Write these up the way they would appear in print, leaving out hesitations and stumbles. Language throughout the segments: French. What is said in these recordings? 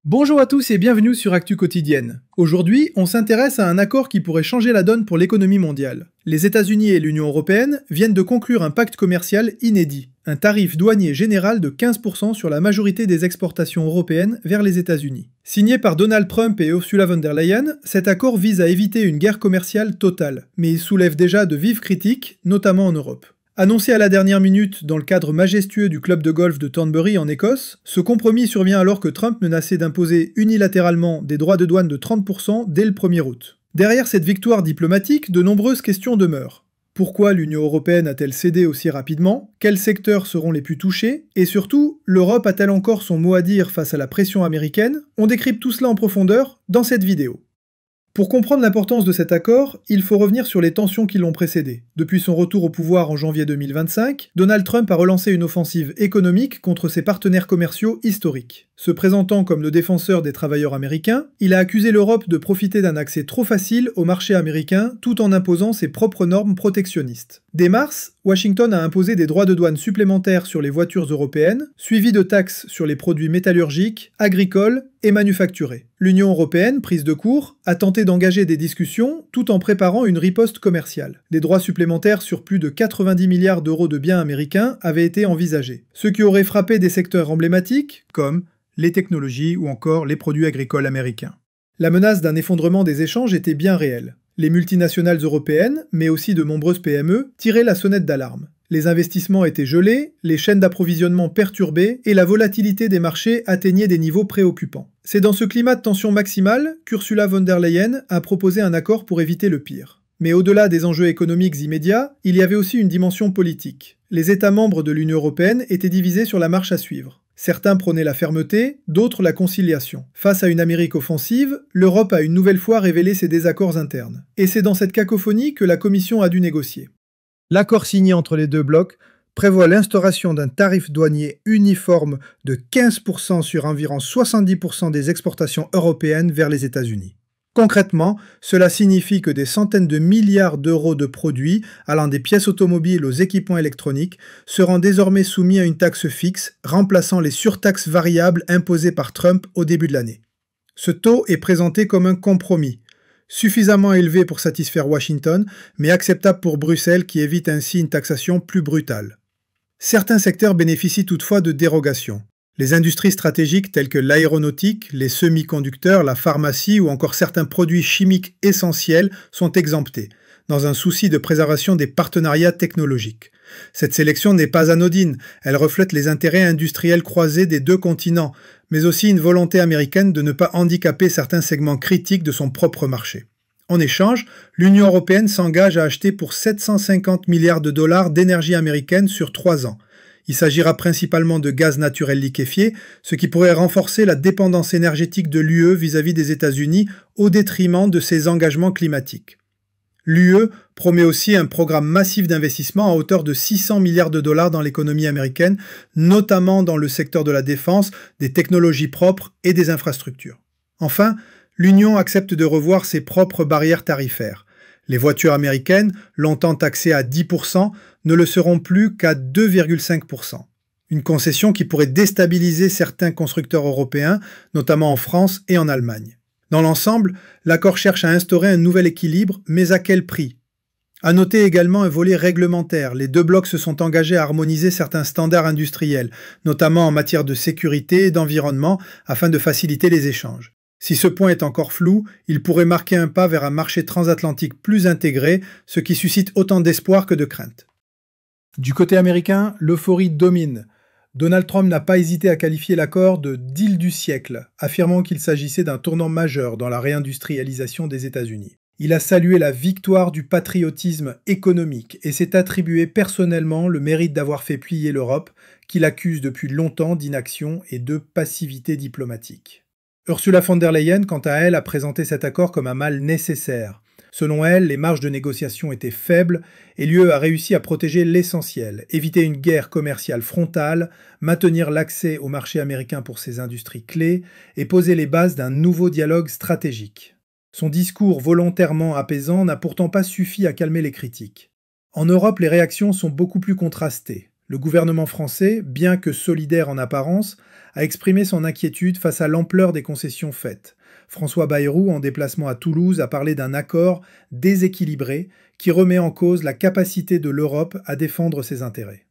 Bonjour à tous et bienvenue sur Actu Quotidienne. Aujourd'hui, on s'intéresse à un accord qui pourrait changer la donne pour l'économie mondiale. Les États-Unis et l'Union européenne viennent de conclure un pacte commercial inédit, un tarif douanier général de 15% sur la majorité des exportations européennes vers les États-Unis. Signé par Donald Trump et Ursula von der Leyen, cet accord vise à éviter une guerre commerciale totale, mais il soulève déjà de vives critiques, notamment en Europe. Annoncé à la dernière minute dans le cadre majestueux du club de golf de Thornbury en Écosse, ce compromis survient alors que Trump menaçait d'imposer unilatéralement des droits de douane de 30% dès le 1er août. Derrière cette victoire diplomatique, de nombreuses questions demeurent. Pourquoi l'Union européenne a-t-elle cédé aussi rapidement? Quels secteurs seront les plus touchés? Et surtout, l'Europe a-t-elle encore son mot à dire face à la pression américaine? On décrypte tout cela en profondeur dans cette vidéo. Pour comprendre l'importance de cet accord, il faut revenir sur les tensions qui l'ont précédé. Depuis son retour au pouvoir en janvier 2025, Donald Trump a relancé une offensive économique contre ses partenaires commerciaux historiques. Se présentant comme le défenseur des travailleurs américains, il a accusé l'Europe de profiter d'un accès trop facile au marché américain tout en imposant ses propres normes protectionnistes. Dès mars, Washington a imposé des droits de douane supplémentaires sur les voitures européennes, suivis de taxes sur les produits métallurgiques, agricoles et manufacturés. L'Union européenne, prise de court, a tenté d'engager des discussions tout en préparant une riposte commerciale. Des droits supplémentaires sur plus de 90 milliards d'euros de biens américains avaient été envisagés, ce qui aurait frappé des secteurs emblématiques comme les technologies ou encore les produits agricoles américains. La menace d'un effondrement des échanges était bien réelle. Les multinationales européennes, mais aussi de nombreuses PME, tiraient la sonnette d'alarme. Les investissements étaient gelés, les chaînes d'approvisionnement perturbées et la volatilité des marchés atteignait des niveaux préoccupants. C'est dans ce climat de tension maximale qu'Ursula von der Leyen a proposé un accord pour éviter le pire. Mais au-delà des enjeux économiques immédiats, il y avait aussi une dimension politique. Les États membres de l'Union européenne étaient divisés sur la marche à suivre. Certains prônaient la fermeté, d'autres la conciliation. Face à une Amérique offensive, l'Europe a une nouvelle fois révélé ses désaccords internes. Et c'est dans cette cacophonie que la Commission a dû négocier. L'accord signé entre les deux blocs prévoit l'instauration d'un tarif douanier uniforme de 15% sur environ 70% des exportations européennes vers les États-Unis. Concrètement, cela signifie que des centaines de milliards d'euros de produits, allant des pièces automobiles aux équipements électroniques, seront désormais soumis à une taxe fixe, remplaçant les surtaxes variables imposées par Trump au début de l'année. Ce taux est présenté comme un compromis, suffisamment élevé pour satisfaire Washington, mais acceptable pour Bruxelles qui évite ainsi une taxation plus brutale. Certains secteurs bénéficient toutefois de dérogations. Les industries stratégiques telles que l'aéronautique, les semi-conducteurs, la pharmacie ou encore certains produits chimiques essentiels sont exemptés, dans un souci de préservation des partenariats technologiques. Cette sélection n'est pas anodine, elle reflète les intérêts industriels croisés des deux continents, mais aussi une volonté américaine de ne pas handicaper certains segments critiques de son propre marché. En échange, l'Union européenne s'engage à acheter pour 750 milliards de dollars d'énergie américaine sur 3 ans. Il s'agira principalement de gaz naturel liquéfié, ce qui pourrait renforcer la dépendance énergétique de l'UE vis-à-vis des États-Unis au détriment de ses engagements climatiques. L'UE promet aussi un programme massif d'investissement à hauteur de 600 milliards de dollars dans l'économie américaine, notamment dans le secteur de la défense, des technologies propres et des infrastructures. Enfin, l'Union accepte de revoir ses propres barrières tarifaires. Les voitures américaines, longtemps taxées à 10%, ne le seront plus qu'à 2,5%. Une concession qui pourrait déstabiliser certains constructeurs européens, notamment en France et en Allemagne. Dans l'ensemble, l'accord cherche à instaurer un nouvel équilibre, mais à quel prix? À noter également un volet réglementaire. Les deux blocs se sont engagés à harmoniser certains standards industriels, notamment en matière de sécurité et d'environnement, afin de faciliter les échanges. Si ce point est encore flou, il pourrait marquer un pas vers un marché transatlantique plus intégré, ce qui suscite autant d'espoir que de crainte. Du côté américain, l'euphorie domine. Donald Trump n'a pas hésité à qualifier l'accord de « deal du siècle », affirmant qu'il s'agissait d'un tournant majeur dans la réindustrialisation des États-Unis. Il a salué la victoire du patriotisme économique et s'est attribué personnellement le mérite d'avoir fait plier l'Europe, qu'il accuse depuis longtemps d'inaction et de passivité diplomatique. Ursula von der Leyen, quant à elle, a présenté cet accord comme un mal nécessaire. Selon elle, les marges de négociation étaient faibles et l'UE a réussi à protéger l'essentiel, éviter une guerre commerciale frontale, maintenir l'accès au marché américain pour ses industries clés et poser les bases d'un nouveau dialogue stratégique. Son discours volontairement apaisant n'a pourtant pas suffi à calmer les critiques. En Europe, les réactions sont beaucoup plus contrastées. Le gouvernement français, bien que solidaire en apparence, a exprimé son inquiétude face à l'ampleur des concessions faites. François Bayrou, en déplacement à Toulouse, a parlé d'un accord déséquilibré qui remet en cause la capacité de l'Europe à défendre ses intérêts.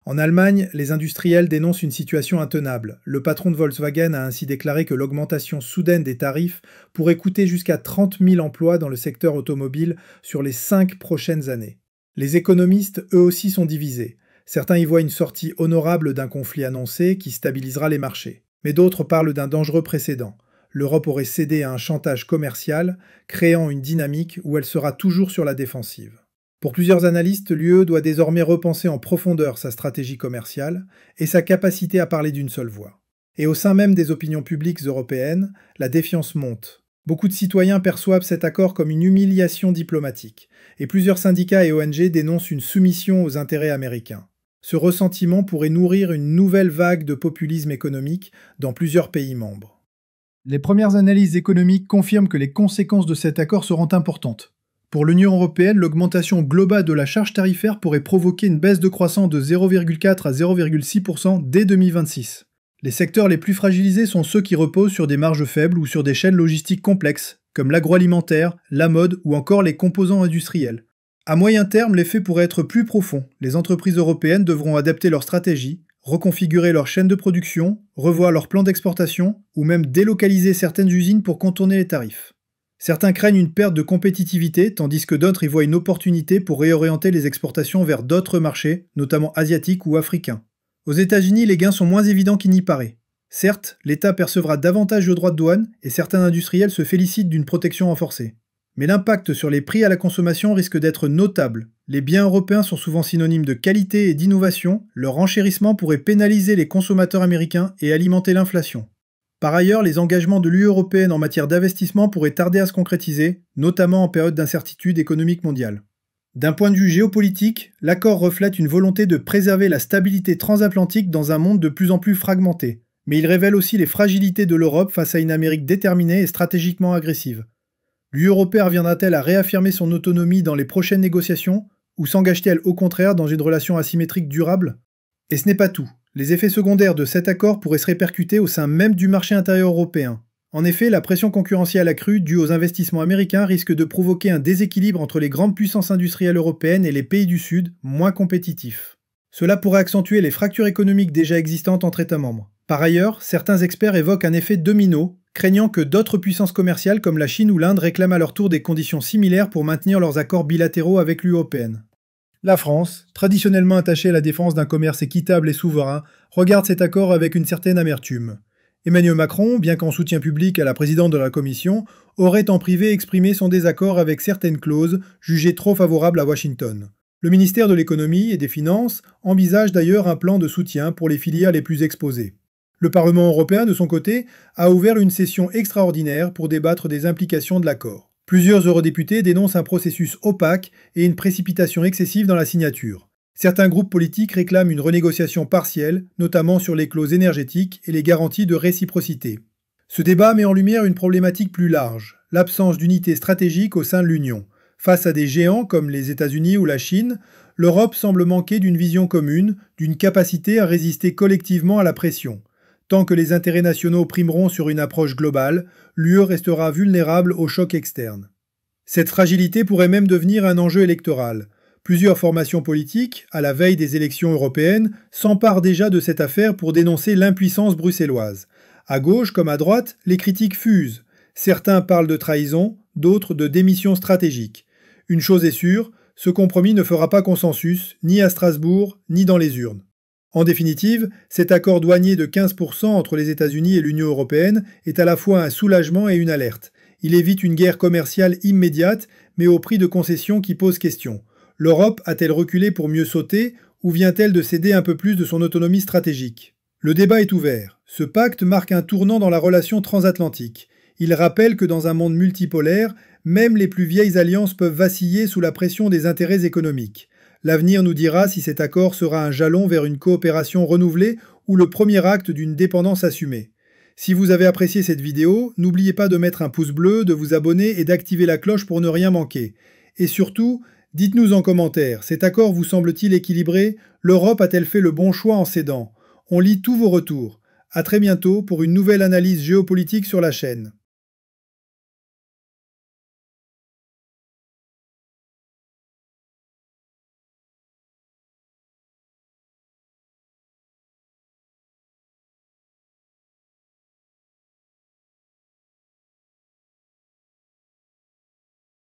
En Allemagne, les industriels dénoncent une situation intenable. Le patron de Volkswagen a ainsi déclaré que l'augmentation soudaine des tarifs pourrait coûter jusqu'à 30 000 emplois dans le secteur automobile sur les 5 prochaines années. Les économistes, eux aussi, sont divisés. Certains y voient une sortie honorable d'un conflit annoncé qui stabilisera les marchés. Mais d'autres parlent d'un dangereux précédent. L'Europe aurait cédé à un chantage commercial, créant une dynamique où elle sera toujours sur la défensive. Pour plusieurs analystes, l'UE doit désormais repenser en profondeur sa stratégie commerciale et sa capacité à parler d'une seule voix. Et au sein même des opinions publiques européennes, la défiance monte. Beaucoup de citoyens perçoivent cet accord comme une humiliation diplomatique, et plusieurs syndicats et ONG dénoncent une soumission aux intérêts américains. Ce ressentiment pourrait nourrir une nouvelle vague de populisme économique dans plusieurs pays membres. Les premières analyses économiques confirment que les conséquences de cet accord seront importantes. Pour l'Union européenne, l'augmentation globale de la charge tarifaire pourrait provoquer une baisse de croissance de 0,4 à 0,6% dès 2026. Les secteurs les plus fragilisés sont ceux qui reposent sur des marges faibles ou sur des chaînes logistiques complexes, comme l'agroalimentaire, la mode ou encore les composants industriels. À moyen terme, l'effet pourrait être plus profond. Les entreprises européennes devront adapter leur stratégie, reconfigurer leur chaîne de production, revoir leur plan d'exportation ou même délocaliser certaines usines pour contourner les tarifs. Certains craignent une perte de compétitivité, tandis que d'autres y voient une opportunité pour réorienter les exportations vers d'autres marchés, notamment asiatiques ou africains. Aux États-Unis, les gains sont moins évidents qu'il n'y paraît. Certes, l'État percevra davantage de droits de douane et certains industriels se félicitent d'une protection renforcée. Mais l'impact sur les prix à la consommation risque d'être notable. Les biens européens sont souvent synonymes de qualité et d'innovation, leur renchérissement pourrait pénaliser les consommateurs américains et alimenter l'inflation. Par ailleurs, les engagements de l'Union européenne en matière d'investissement pourraient tarder à se concrétiser, notamment en période d'incertitude économique mondiale. D'un point de vue géopolitique, l'accord reflète une volonté de préserver la stabilité transatlantique dans un monde de plus en plus fragmenté, mais il révèle aussi les fragilités de l'Europe face à une Amérique déterminée et stratégiquement agressive. L'Union européenne reviendra-t-elle à réaffirmer son autonomie dans les prochaines négociations, ou s'engage-t-elle au contraire dans une relation asymétrique durable? Et ce n'est pas tout. Les effets secondaires de cet accord pourraient se répercuter au sein même du marché intérieur européen. En effet, la pression concurrentielle accrue due aux investissements américains risque de provoquer un déséquilibre entre les grandes puissances industrielles européennes et les pays du Sud, moins compétitifs. Cela pourrait accentuer les fractures économiques déjà existantes entre États membres. Par ailleurs, certains experts évoquent un effet domino, craignant que d'autres puissances commerciales comme la Chine ou l'Inde réclament à leur tour des conditions similaires pour maintenir leurs accords bilatéraux avec l'Union européenne. La France, traditionnellement attachée à la défense d'un commerce équitable et souverain, regarde cet accord avec une certaine amertume. Emmanuel Macron, bien qu'en soutien public à la présidente de la Commission, aurait en privé exprimé son désaccord avec certaines clauses jugées trop favorables à Washington. Le ministère de l'Économie et des Finances envisage d'ailleurs un plan de soutien pour les filières les plus exposées. Le Parlement européen, de son côté, a ouvert une session extraordinaire pour débattre des implications de l'accord. Plusieurs eurodéputés dénoncent un processus opaque et une précipitation excessive dans la signature. Certains groupes politiques réclament une renégociation partielle, notamment sur les clauses énergétiques et les garanties de réciprocité. Ce débat met en lumière une problématique plus large, l'absence d'unité stratégique au sein de l'Union. Face à des géants comme les États-Unis ou la Chine, l'Europe semble manquer d'une vision commune, d'une capacité à résister collectivement à la pression. Tant que les intérêts nationaux primeront sur une approche globale, l'UE restera vulnérable aux chocs externes. Cette fragilité pourrait même devenir un enjeu électoral. Plusieurs formations politiques, à la veille des élections européennes, s'emparent déjà de cette affaire pour dénoncer l'impuissance bruxelloise. À gauche comme à droite, les critiques fusent. Certains parlent de trahison, d'autres de démission stratégique. Une chose est sûre, ce compromis ne fera pas consensus, ni à Strasbourg, ni dans les urnes. En définitive, cet accord douanier de 15% entre les États-Unis et l'Union européenne est à la fois un soulagement et une alerte. Il évite une guerre commerciale immédiate, mais au prix de concessions qui posent question. L'Europe a-t-elle reculé pour mieux sauter, ou vient-elle de céder un peu plus de son autonomie stratégique? Le débat est ouvert. Ce pacte marque un tournant dans la relation transatlantique. Il rappelle que dans un monde multipolaire, même les plus vieilles alliances peuvent vaciller sous la pression des intérêts économiques. L'avenir nous dira si cet accord sera un jalon vers une coopération renouvelée ou le premier acte d'une dépendance assumée. Si vous avez apprécié cette vidéo, n'oubliez pas de mettre un pouce bleu, de vous abonner et d'activer la cloche pour ne rien manquer. Et surtout, dites-nous en commentaire, cet accord vous semble-t-il équilibré? L'Europe a-t-elle fait le bon choix en cédant? On lit tous vos retours. À très bientôt pour une nouvelle analyse géopolitique sur la chaîne.